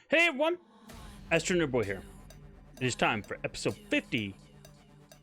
Hey everyone, AstroNerdBoy here. It is time for episode 50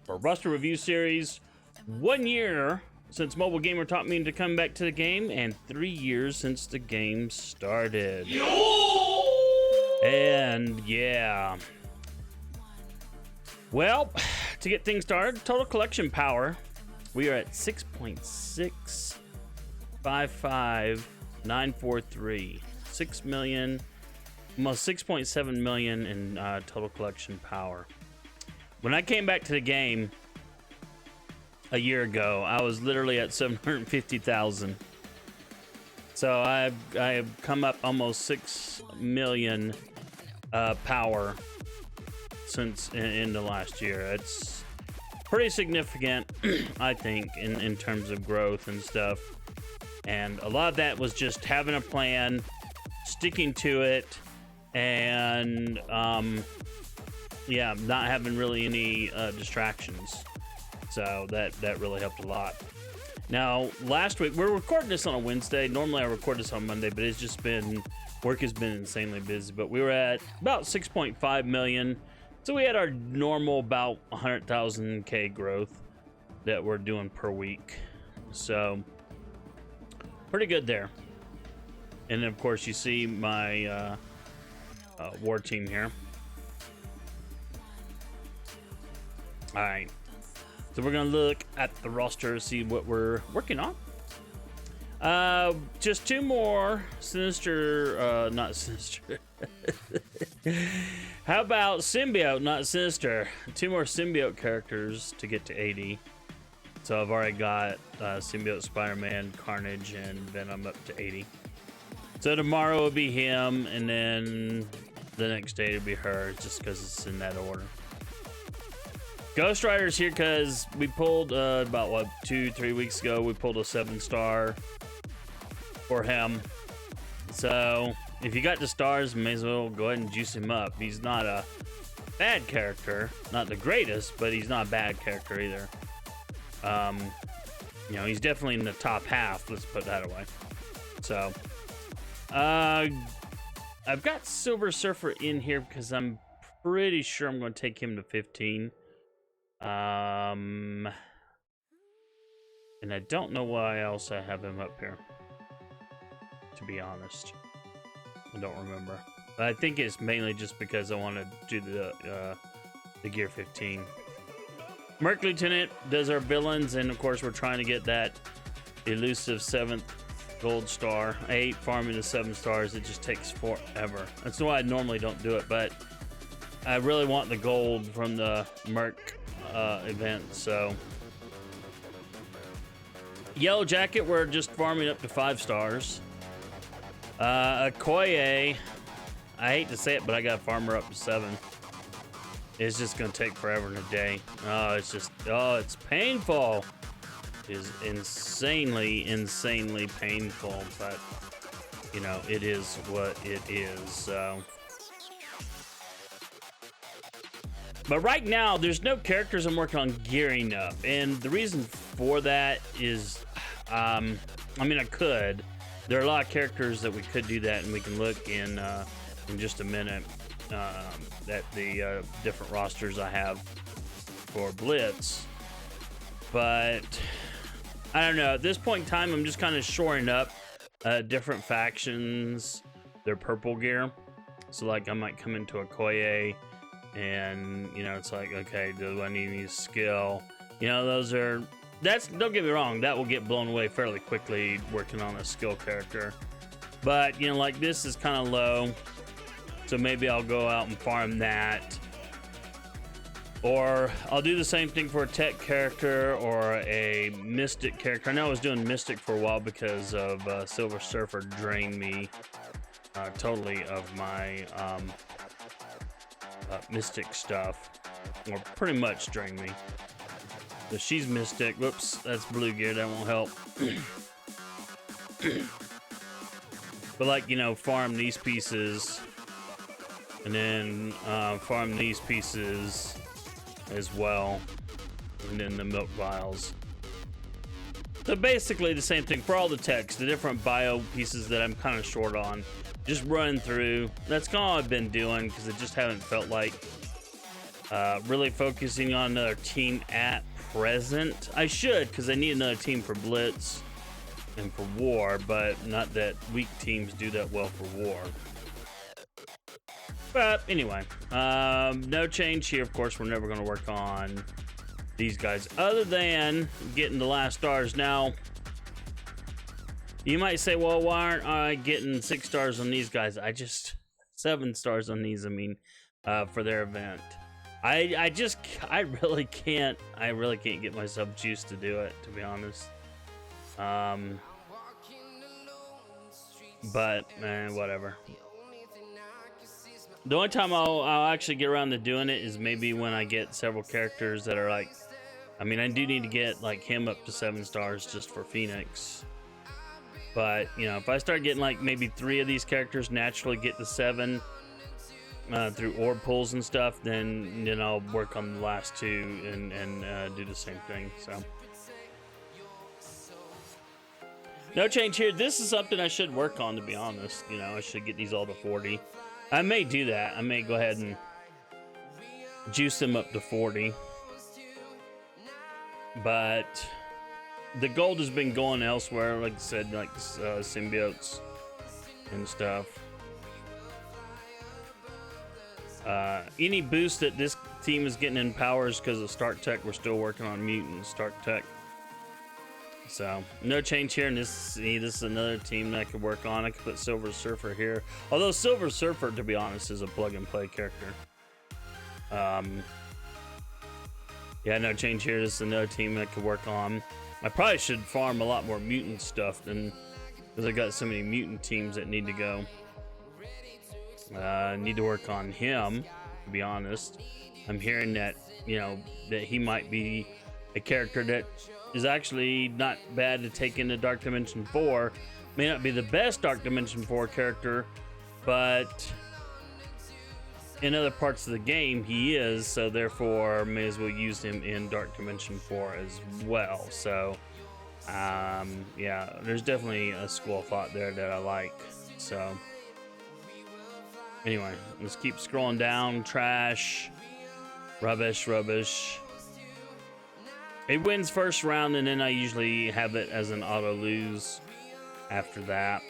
for roster review series. 1 year since Mobile Gamer taught me to come back to the game, and 3 years since the game started. And yeah. Well, to get things started, total collection power, we are at 6.655943. 6 million. Almost 6.7 million in total collection power. When I came back to the game a year ago, I was literally at 750,000. So I have come up almost 6 million power since in the last year. It's pretty significant, I think, in terms of growth and stuff. And a lot of that was just having a plan, sticking to it, and yeah, not having really any distractions. So that really helped a lot. Now, last week, we're recording this on a Wednesday. Normally I record this on Monday, but it's just been, work has been insanely busy. But we were at about 6.5 million. So we had our normal about 100,000 K growth that we're doing per week. So pretty good there. And then of course you see my war team here. All right, so we're gonna look at the roster, see what we're working on. Just two more Sinister, not Sinister. How about Symbiote, not Sinister? Two more Symbiote characters to get to 80. So I've already got Symbiote, Spider-Man, Carnage, and Venom up to 80. So tomorrow will be him, and then the next day it'll be her, just because it's in that order. Ghost Rider's here because we pulled about what 2-3 weeks ago. We pulled a 7-star for him. So if you got the stars, may as well go ahead and juice him up. He's not a bad character, not the greatest, but he's not a bad character either. You know, he's definitely in the top half. Let's put that away. So. I've got Silver Surfer in here because I'm pretty sure I'm going to take him to 15. And I don't know why else I have him up here, to be honest. I don't remember. But I think it's mainly just because I want to do the Gear 15. Merc Lieutenant does our villains, and of course we're trying to get that elusive 7th gold star. I hate farming the 7 stars. It just takes forever. That's why I normally don't do it, but I really want the gold from the Merc event. So Yellow Jacket, we're just farming up to 5 stars. Okoye, I hate to say it, but I got farmer up to 7. It's just gonna take forever and a day. Oh, it's just, oh, it's painful. Is insanely painful, but you know, it is what it is. So but right now there's no characters I'm working on gearing up, and the reason for that is I mean, I could, there are a lot of characters that we could do that, and we can look in just a minute at the different rosters I have for Blitz. But I don't know, at this point in time, I'm just kind of shoring up different factions, their purple gear. So like I might come into a Okoye, and you know, it's like, okay, do I need any skill? You know, those are, that's, don't get me wrong, that will get blown away fairly quickly working on a skill character. But you know, like this is kind of low, so maybe I'll go out and farm that. Or I'll do the same thing for a tech character or a mystic character. I know I was doing mystic for a while because of Silver Surfer drained me totally of my mystic stuff, or pretty much drained me. So she's mystic. Whoops, that's blue gear. That won't help. But like, you know, farm these pieces, and then farm these pieces as well, and then the milk vials. So basically the same thing for all the techs, the different bio pieces that I'm kind of short on. just running through. That's kind of all I've been doing because I just haven't felt like really focusing on another team at present. I should, because I need another team for Blitz and for War, but not that weak teams do that well for War. But anyway, no change here. Of course, we're never going to work on these guys other than getting the last stars. Now, you might say, well, why aren't I getting 6 stars on these guys? 7 stars on these, I mean, for their event. I really can't get myself juiced to do it, to be honest. But whatever. The only time I'll actually get around to doing it is maybe when I get several characters that are like, I mean, I do need to get like him up to 7 stars just for Phoenix. But you know, if I start getting like maybe 3 of these characters naturally get to 7 through orb pulls and stuff, then I'll work on the last 2 and do the same thing. So no change here. This is something I should work on, to be honest. You know, I should get these all to 40. I may do that. I may go ahead and juice them up to 40. But the gold has been going elsewhere, like I said, like symbiotes and stuff. Any boost that this team is getting in powers because of Stark Tech. We're still working on mutant Stark Tech. So no change here. And this is another team that I could work on. I could put Silver Surfer here. Although Silver Surfer, to be honest, is a plug and play character. Yeah, no change here. This is another team I could work on. I probably should farm a lot more mutant stuff because I got so many mutant teams that need to go. Need to work on him, to be honest. I'm hearing that, you know, that he might be a character that is actually not bad to take into Dark Dimension 4. May not be the best Dark Dimension 4 character, but in other parts of the game he is, so therefore may as well use him in Dark Dimension 4 as well. So yeah, there's definitely a school of thought there that I like. So anyway, let's keep scrolling down. Trash, rubbish. It wins first round, and then I usually have it as an auto lose after that.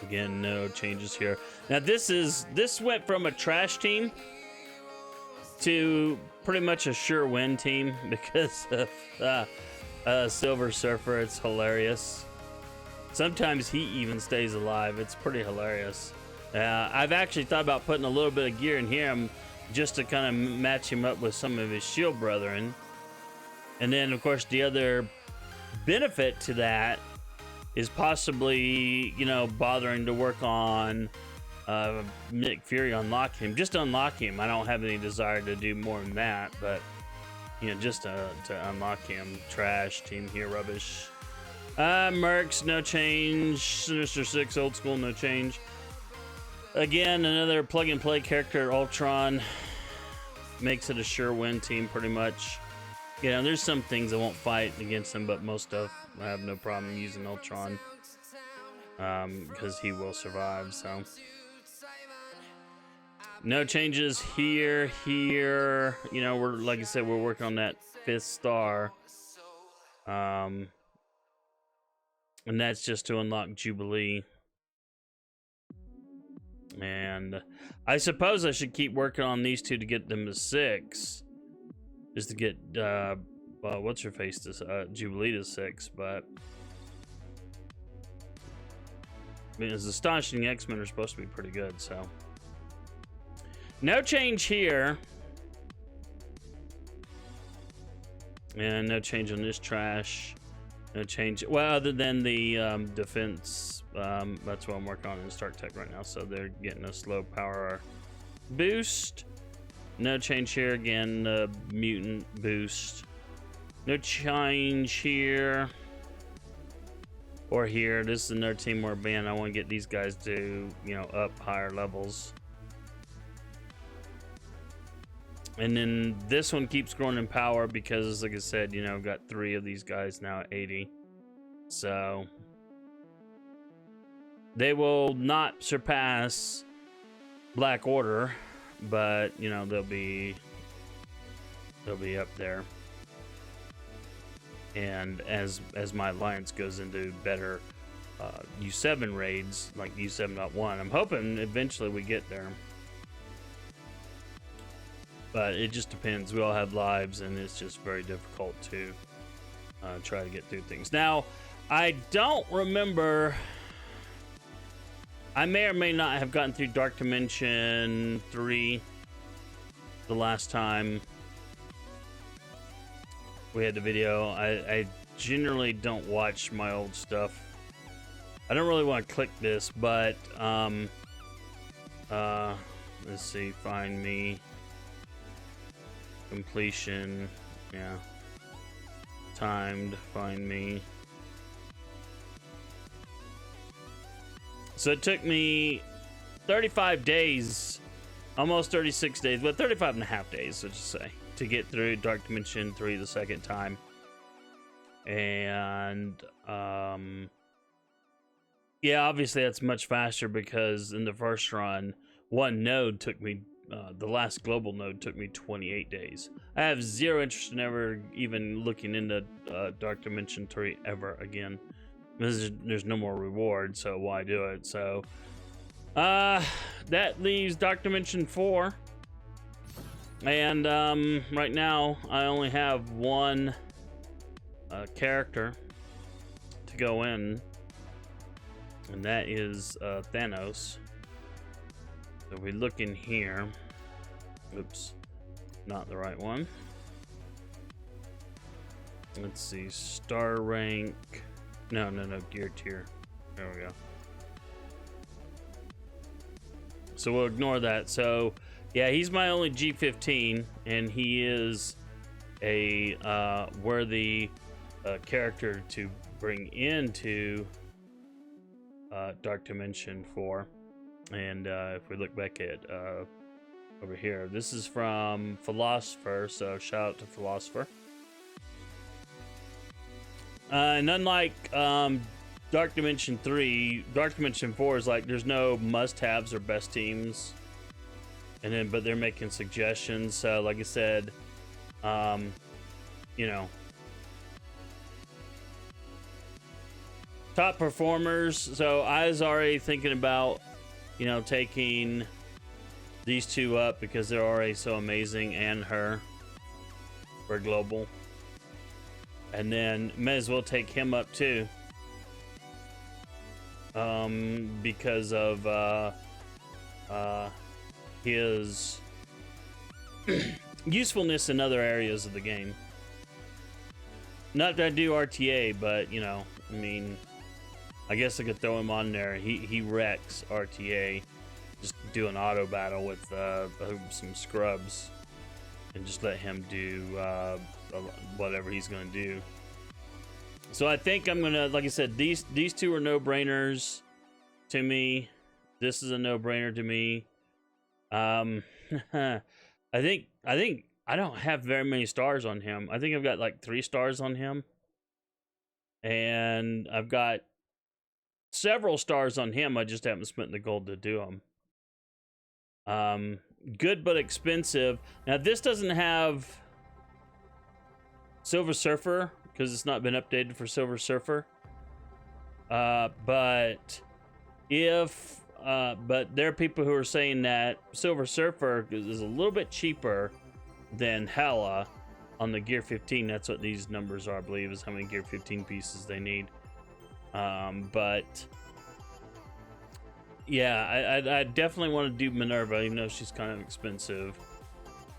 Again, no changes here. Now this went from a trash team to pretty much a sure win team because of Silver Surfer. It's hilarious. Sometimes he even stays alive. It's pretty hilarious. I've actually thought about putting a little bit of gear in him just to kind of match him up with some of his shield brethren. And then, of course, the other benefit to that is possibly, you know, bothering to work on Nick Fury, unlock him. Just unlock him. I don't have any desire to do more than that, but, you know, just to unlock him. Trash, team here, rubbish. Mercs, no change. Sinister Six, old school, no change. Again, another plug and play character, Ultron. Makes it a sure win team, pretty much. You know, there's some things I won't fight against him, but most stuff I have no problem using Ultron. Because he will survive, so. No changes here. You know, we're, like I said, we're working on that 5th star. And that's just to unlock Jubilee. And I suppose I should keep working on these 2 to get them to 6. Just to get, what's her face to, Jubilee to 6, but. I mean, it's astonishing. X-Men are supposed to be pretty good, so. No change here. And no change on this trash. No change. Well, other than the defense. That's what I'm working on in Stark Tech right now. So they're getting a slow power boost. No change here. Again, mutant boost. No change here. Or here. This is another team where, man, I want to get these guys to, you know, up higher levels. And then this one keeps growing in power because, like I said, you know, got 3 of these guys now at 80. So They will not surpass Black Order, but you know they'll be up there. And as my alliance goes into better U7 raids, like U7.1, I'm hoping eventually we get there. But it just depends. We all have lives, and it's just very difficult to try to get through things. Now, I don't remember. I may or may not have gotten through Dark Dimension 3 the last time we had the video. I generally don't watch my old stuff. I don't really want to click this, but let's see, find me, completion, yeah, timed, find me. So it took me 35 days, almost 36 days, but 35 and a half days, let's just say, to get through Dark Dimension 3 the second time. And yeah, obviously that's much faster because in the first run, one node took me, the last global node took me 28 days. I have zero interest in ever even looking into Dark Dimension 3 ever again. There's no more reward, so why do it? So that leaves Dark Dimension 4. And right now I only have one character to go in, and that is Thanos. So we look in here. Oops, not the right one. Let's see, star rank. No, gear tier. There we go. So we'll ignore that. So yeah, he's my only G15, and he is a worthy character to bring into Dark Dimension 4. And if we look back at over here, this is from Philosopher, so shout out to Philosopher. And unlike Dark Dimension 3, Dark Dimension 4 is like there's no must-haves or best teams, and then but they're making suggestions. So like I said, you know, top performers. So I was already thinking about, you know, taking these two up because they're already so amazing, and her for global. And then may as well take him up too, because of his usefulness in other areas of the game. Not that I do RTA, but you know, I mean, I guess I could throw him on there. He wrecks RTA. Just do an auto battle with some scrubs, and just let him do whatever he's gonna do. So I think I'm gonna, like I said, these two are no-brainers to me. This is a no-brainer to me. I think I don't have very many stars on him. I think I've got like 3 stars on him, and I've got several stars on him. I just haven't spent the gold to do them. Good but expensive. Now this doesn't have Silver Surfer because it's not been updated for Silver Surfer. But there are people who are saying that Silver Surfer is a little bit cheaper than Hela on the Gear 15. That's what these numbers are, I believe, is how many Gear 15 pieces they need. But yeah, I definitely want to do Minerva, even though she's kind of expensive.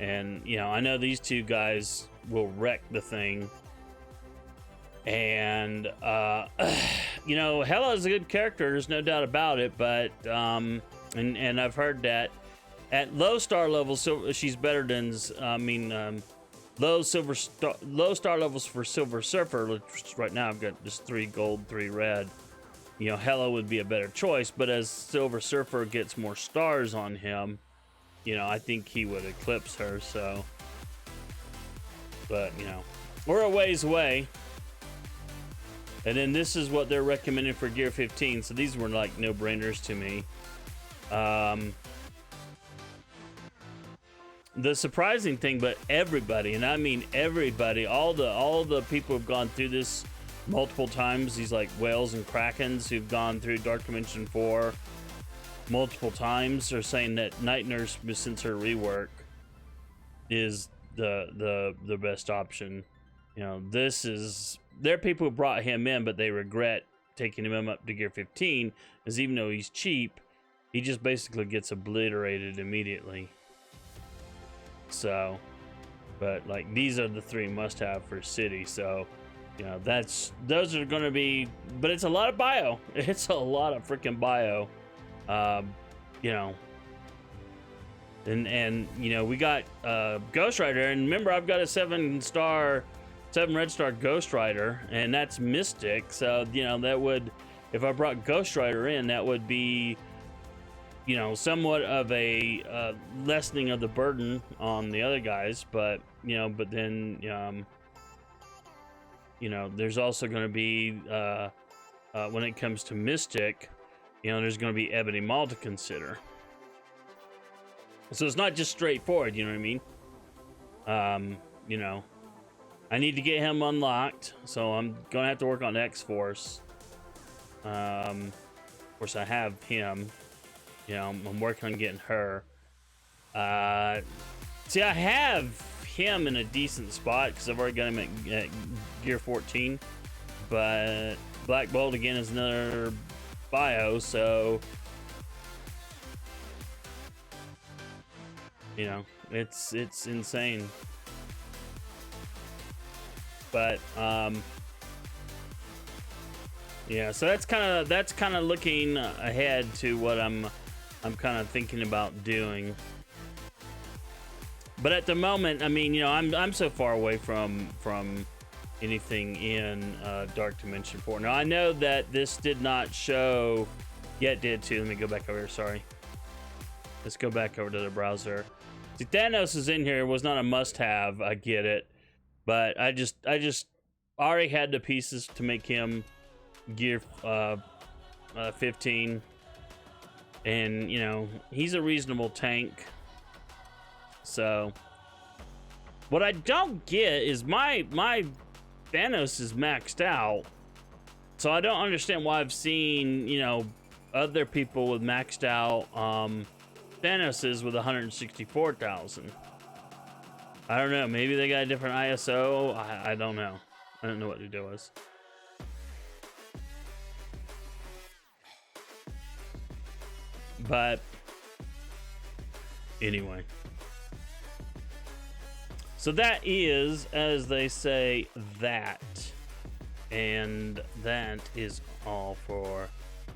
And, you know, I know these two guys will wreck the thing. And, you know, Hela is a good character, there's no doubt about it. But, and I've heard that at low star levels, so she's better than, low star levels for Silver Surfer. Which right now I've got just 3 gold, 3 red. You know, Hela would be a better choice, but as Silver Surfer gets more stars on him, you know, I think he would eclipse her, so. But, you know, we're a ways away. And then this is what they're recommending for Gear 15. So these were like no-brainers to me. The surprising thing, but everybody, and I mean everybody, all the people who've gone through this multiple times, these like whales and krakens who've gone through Dark Dimension 4 multiple times, are saying that Night Nurse, since her rework, is the best option. You know, this is, there are people who brought him in, but they regret taking him up to Gear 15, because even though he's cheap, he just basically gets obliterated immediately. So, but like these are the 3 must-have for City. So, you know, those are going to be, but it's a lot of bio. It's a lot of freaking bio. You know, and you know, we got Ghost Rider, and remember, I've got a 7 red star Ghost Rider, and that's Mystic. So, you know, that would, if I brought Ghost Rider in, that would be, you know, somewhat of a lessening of the burden on the other guys. But, you know, but then, you know, there's also going to be, when it comes to Mystic, you know, there's going to be Ebony Maw to consider. So it's not just straightforward, you know what I mean? You know, I need to get him unlocked, so I'm going to have to work on X-Force. Of course, I have him. You know, I'm working on getting her. See, I have him in a decent spot because I've already got him at Gear 14. But Black Bolt again is another bio, so you know, it's insane. But yeah, so that's kind of looking ahead to what I'm kind of thinking about doing. But at the moment, I mean, you know, I'm so far away from anything in Dark Dimension 4. Now I know that this did not show, yeah, it did too. Let me go back over here. Sorry. Let's go back over to the browser. See, Thanos is in here. It was not a must-have. I get it, but I just already had the pieces to make him Gear 15. And, you know, he's a reasonable tank. So, what I don't get is my Thanos is maxed out. So I don't understand why I've seen, you know, other people with maxed out Thanos is with 164,000. I don't know. Maybe they got a different ISO. I don't know. I don't know what the deal is. But anyway, so that is, as they say, that, and that is all for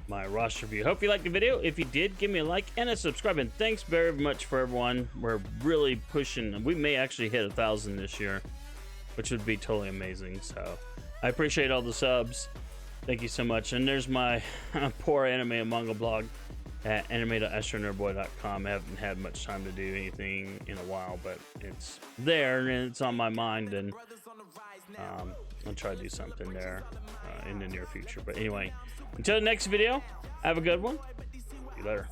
my roster review. Hope you liked the video. If you did, give me a like and a subscribe, and thanks very much for everyone. We're really pushing. We may actually hit 1,000 this year, which would be totally amazing. So I appreciate all the subs. Thank you so much. And there's my poor anime and manga blog at anime.astronerdboy.com. I haven't had much time to do anything in a while, but it's there and it's on my mind, and I'll try to do something there in the near future. But anyway, until the next video, have a good one. See you later.